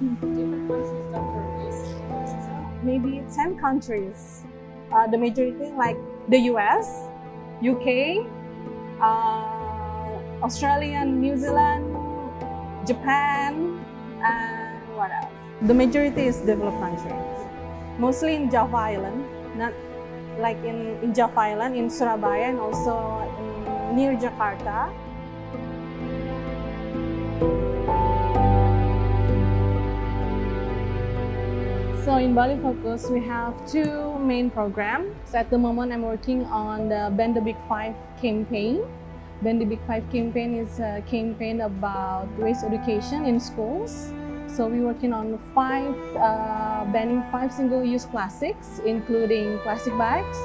Different countries that produce Maybe 10 countries. The majority like the US, UK, Australia, New Zealand, Japan, and what else? The majority is developed countries. Mostly in Java Island, not like in Java Island, in Surabaya, and also near Jakarta. So in Bali Focus, we have two main programs. So at the moment, I'm working on the Bend the Big Five campaign. Bend the Big Five campaign is a campaign about waste education in schools. So we're working on banning 5 single-use plastics, including plastic bags,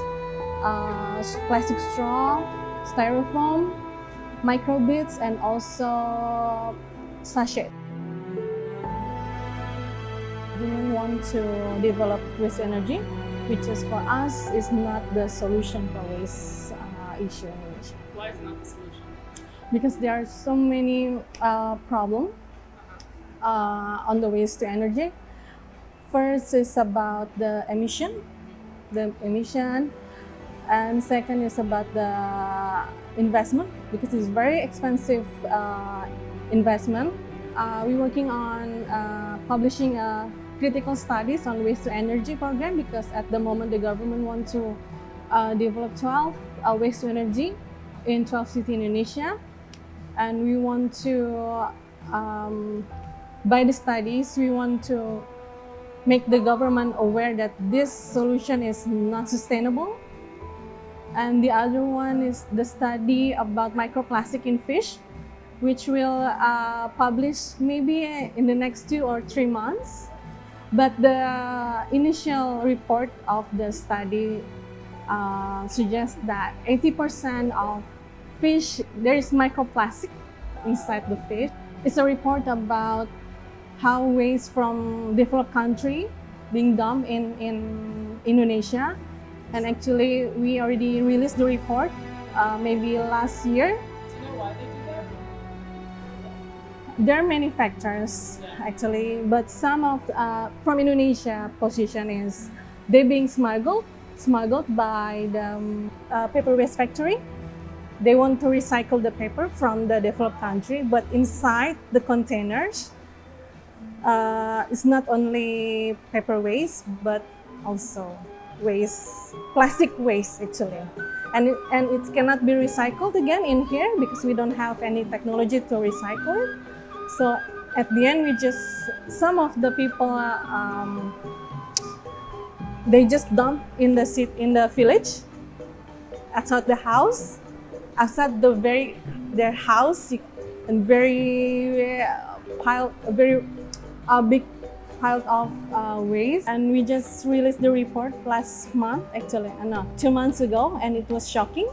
plastic straw, styrofoam, microbeads, and also sachet. We want to develop waste energy, which is for us is not the solution for waste issue in Indonesia. Why is it not the solution? Because there are so many problems on the waste to energy. First is about the emission, and second is about the investment, because it's very expensive investment. We're working on publishing critical studies on waste to energy program, because at the moment the government wants to develop 12 waste to energy in 12 cities in Indonesia, and we want to by the studies we want to make the government aware that this solution is not sustainable. And the other one is the study about microplastic in fish, which will publish maybe in the next 2 or 3 months. But the initial report of the study suggests that 80% of fish, there is microplastic inside the fish. It's a report about how waste from developed country being dumped in Indonesia. And actually, we already released the report maybe last year. Do you know why they do that? There are many factors actually, but some of from Indonesia position is they being smuggled by the paper waste factory. They want to recycle the paper from the developed country, but inside the containers, it's not only paper waste, but also waste, plastic waste actually. And it cannot be recycled again in here because we don't have any technology to recycle it. So at the end, some of the people, they just dump in the village, outside the house, outside their house, and very big pile of waste. And we just released the report last month, actually, no, 2 months ago, and it was shocking.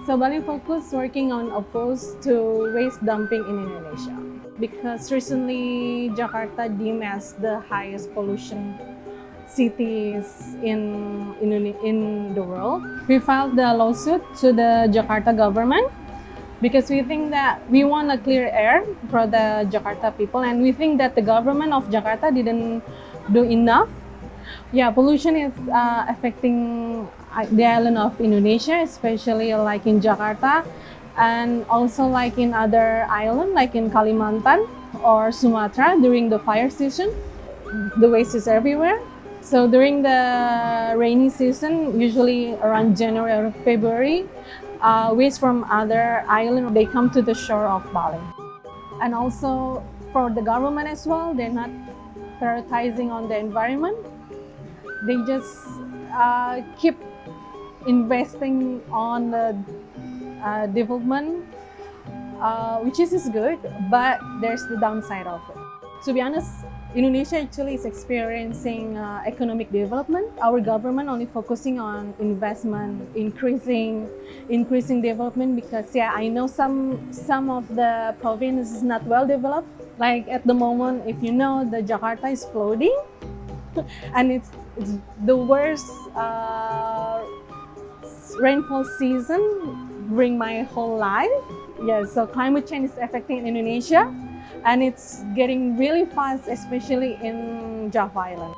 So Bali Focus working on opposed to waste dumping in Indonesia, because recently Jakarta deemed as the highest pollution cities in the world. We filed the lawsuit to the Jakarta government because we think that we want a clear air for the Jakarta people, and we think that the government of Jakarta didn't do enough. Yeah, pollution is affecting the island of Indonesia, especially like in Jakarta, and also like in other islands, like in Kalimantan or Sumatra during the fire season. The waste is everywhere. So during the rainy season, usually around January or February, waste from other islands, they come to the shore of Bali. And also for the government as well, they're not prioritizing on the environment. They just keep investing on the development, which is good, but there's the downside of it. To be honest, Indonesia actually is experiencing economic development. Our government only focusing on investment, increasing development, because I know some of the province is not well developed. Like at the moment, if you know, the Jakarta is flooding, and it's the worst rainfall season during my whole life. Yeah, so climate change is affecting Indonesia, and it's getting really fast, especially in Java Island.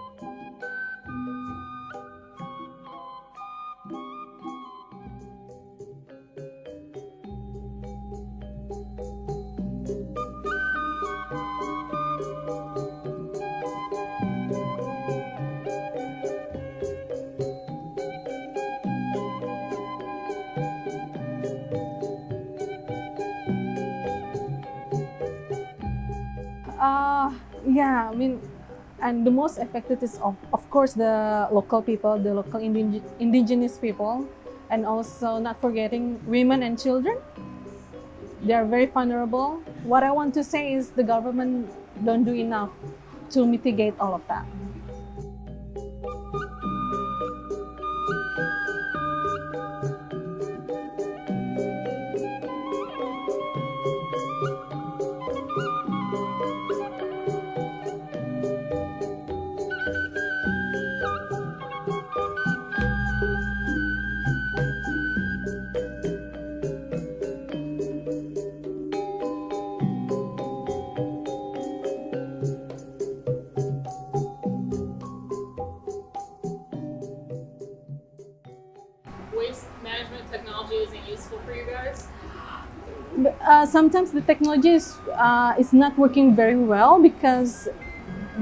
Yeah, I mean, and the most affected is of course the local people, the local indigenous people, and also not forgetting women and children. They are very vulnerable. What I want to say is the government don't do enough to mitigate all of that. Waste management technology isn't useful for you guys? Sometimes the technology is not working very well because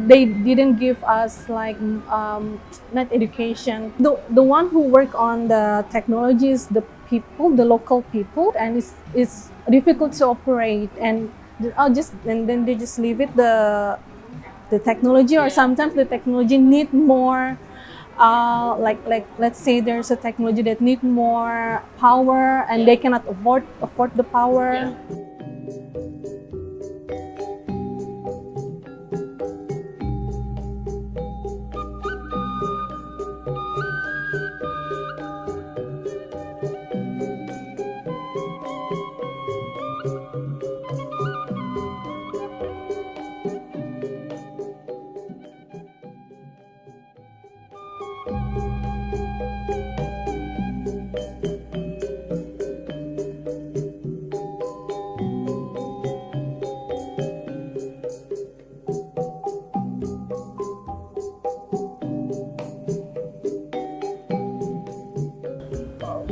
they didn't give us like not education. The one who work on the technology is the people, the local people, and it's difficult to operate, and then they just leave it the technology, or sometimes the technology need more. Like let's say there's a technology that need more power, and they cannot afford the power. Yeah.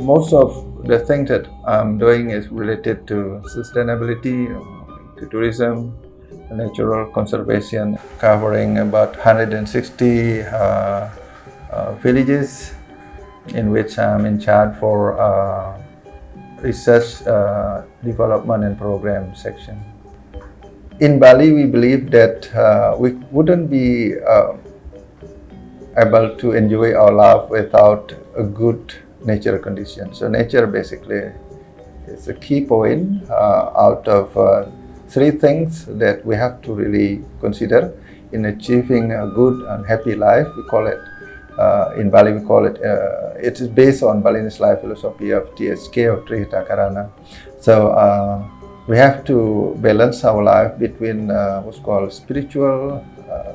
Most of the things that I'm doing is related to sustainability, to tourism, natural conservation, covering about 160 villages, in which I'm in charge for research, development and program section. In Bali, we believe that we wouldn't be able to enjoy our life without a good nature condition. So nature basically is a key point out of three things that we have to really consider in achieving a good and happy life. We call it, in Bali we call it, it is based on Balinese life philosophy of TSK or Trihita Karana. So we have to balance our life between what's called spiritual,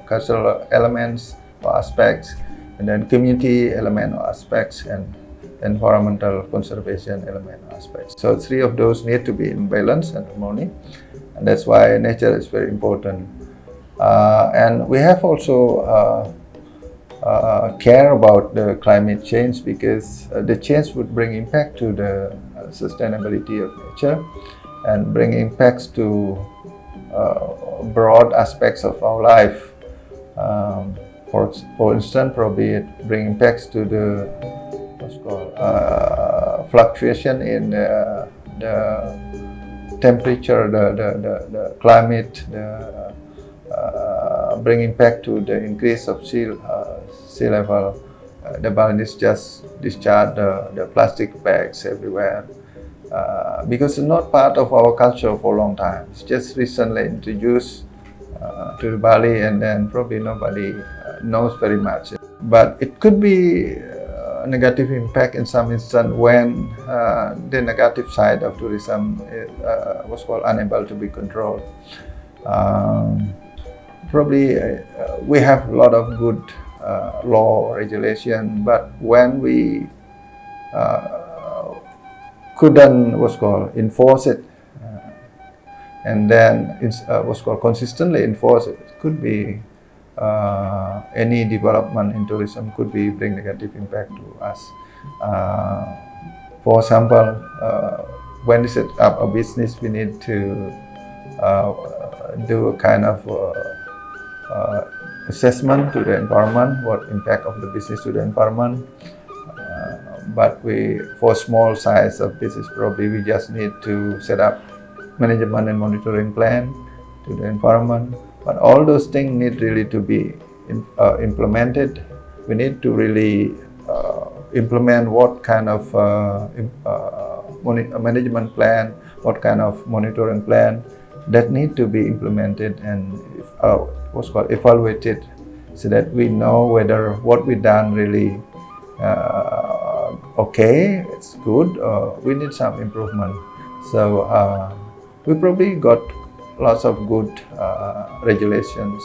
cultural elements or aspects, and then community element or aspects, and environmental conservation element aspects. So three of those need to be in balance and harmony, and that's why nature is very important. And we have also care about the climate change, because the change would bring impact to the sustainability of nature and bring impacts to broad aspects of our life. For instance, probably it bring impacts to the what's called fluctuation in the temperature, the climate, bring impact to the increase of sea level. The Balinese just discharge the plastic bags everywhere because it's not part of our culture for a long time. It's just recently introduced to Bali, and then probably nobody knows very much. But it could be a negative impact in some instance when the negative side of tourism is what's called unable to be controlled. Probably we have a lot of good law regulation, but when we couldn't what's called enforce it, and then what's called consistently enforce it, it could be any development in tourism could be bring negative impact to us. For example, when we set up a business, we need to do a kind of assessment to the environment, what impact of the business to the environment. But for small size of business, probably we just need to set up management and monitoring plan to the environment. But all those things need really to be implemented. We need to really implement what kind of management plan, what kind of monitoring plan that need to be implemented and what's called evaluated, so that we know whether what we done really okay, it's good, or we need some improvement. So we probably got lots of good regulations,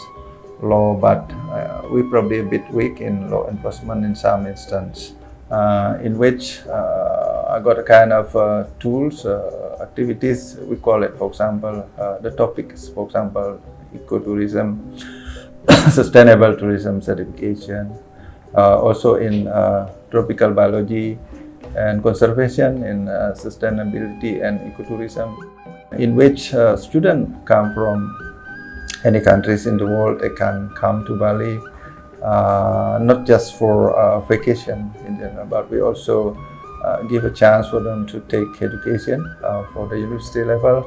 law, but we probably a bit weak in law enforcement in some instance, in which I got a kind of tools, activities, we call it, for example, the topics, for example, ecotourism, sustainable tourism certification, also in tropical biology and conservation, in sustainability and ecotourism, in which students come from any countries in the world. They can come to Bali, not just for vacation in general, but we also give a chance for them to take education for the university level,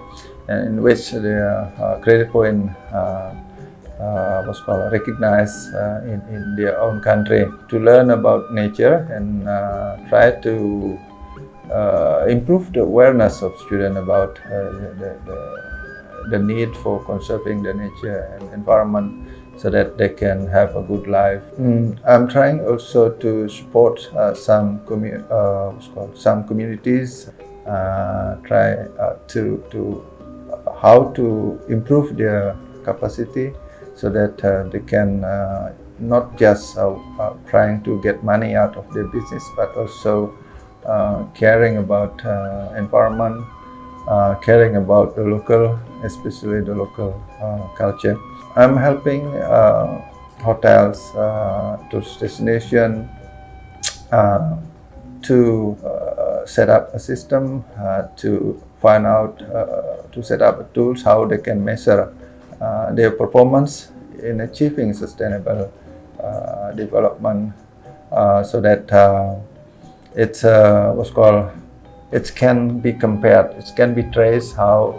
and in which their credit point what's called recognized in their own country, to learn about nature and try to improve the awareness of students about the need for conserving the nature and environment, so that they can have a good life. I'm trying also to support some communities, try to how to improve their capacity, so that they can not just trying to get money out of their business, but also caring about environment, caring about the local, especially the local culture. I'm helping hotels, tourist destination to set up a system, to find out, to set up tools how they can measure their performance in achieving sustainable development, so that it's what's called, it can be compared, it can be traced how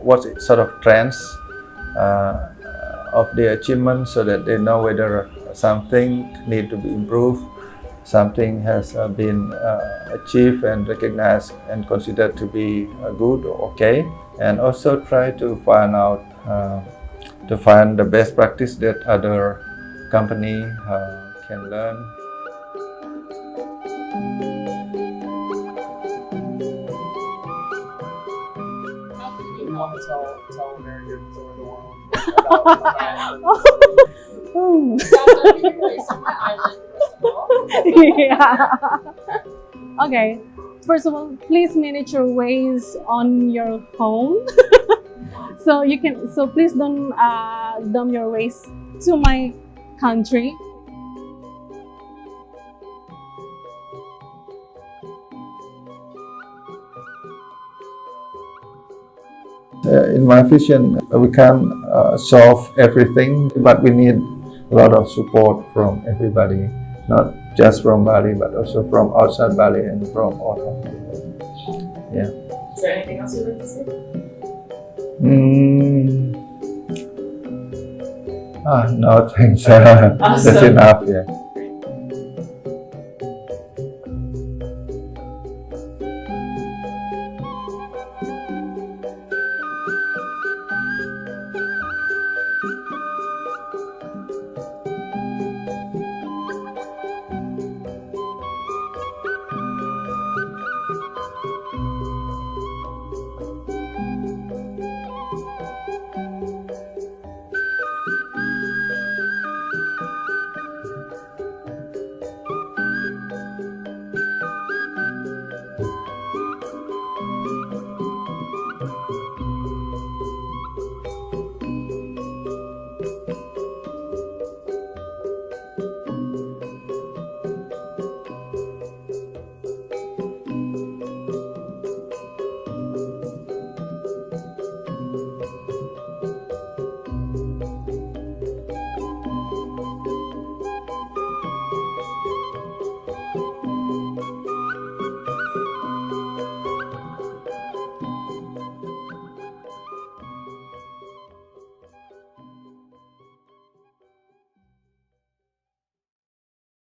what sort of trends of their achievement, so that they know whether something need to be improved, something has been achieved and recognized and considered to be good or okay, and also try to find out to find the best practice that other company can learn. How can we You help? want to tell Americans or the world about that? Stop dumping waste on my island, first of all. Yeah. Okay. First of all, please manage your waste on your home. So please don't dump your waste to my country. In my vision, we can't solve everything, but we need a lot of support from everybody, not just from Bali, but also from outside Bali and from all over the world. Yeah. Is there anything else you'd like to say? No, thanks. That's Awesome. enough. Yeah.